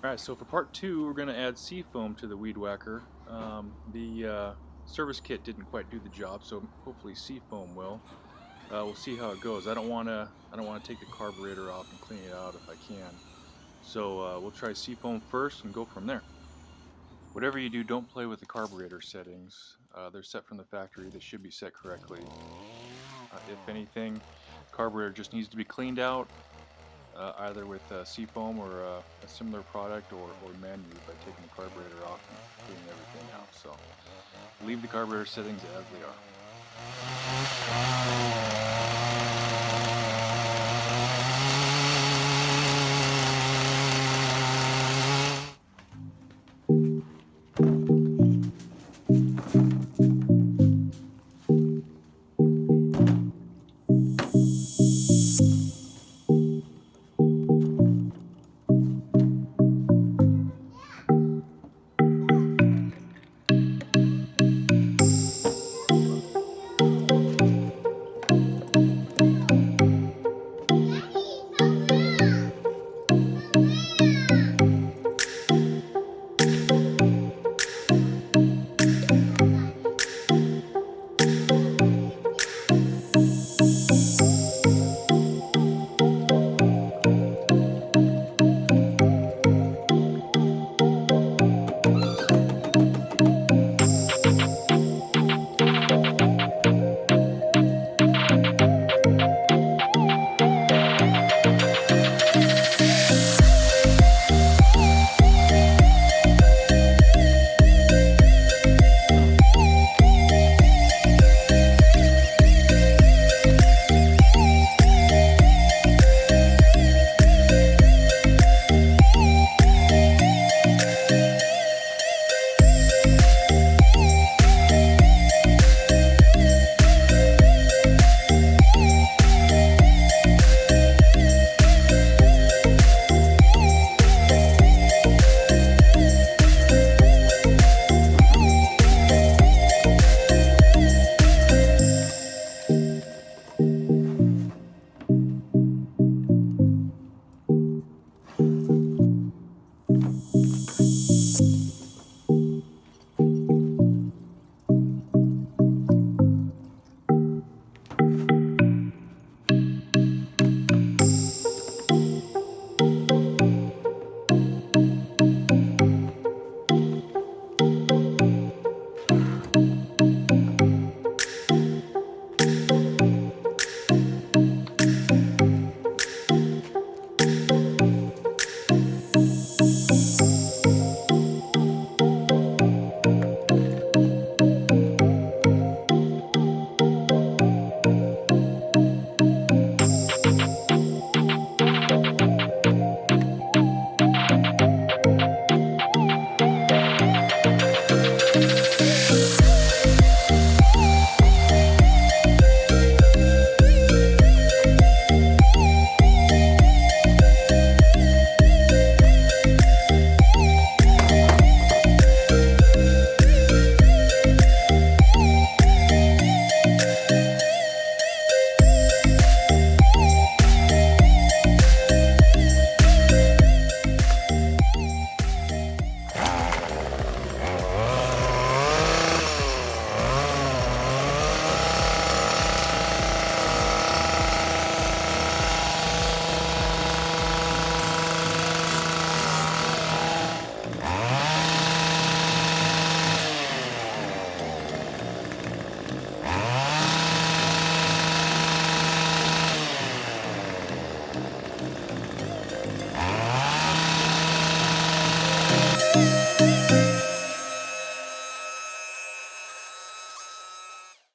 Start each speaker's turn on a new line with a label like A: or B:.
A: Alright, so for part 2, we're going to add Seafoam to the Weed Whacker. The service kit didn't quite do the job, so hopefully Seafoam will. We'll see how it goes. I don't want to take the carburetor off and clean it out if I can. So we'll try Seafoam first and go from there. Whatever you do, don't play with the carburetor settings. They're set from the factory. They should be set correctly. If anything, carburetor just needs to be cleaned out. Either with Seafoam or a similar product, or manually by taking the carburetor off and cleaning everything out. So leave the carburetor settings as they are.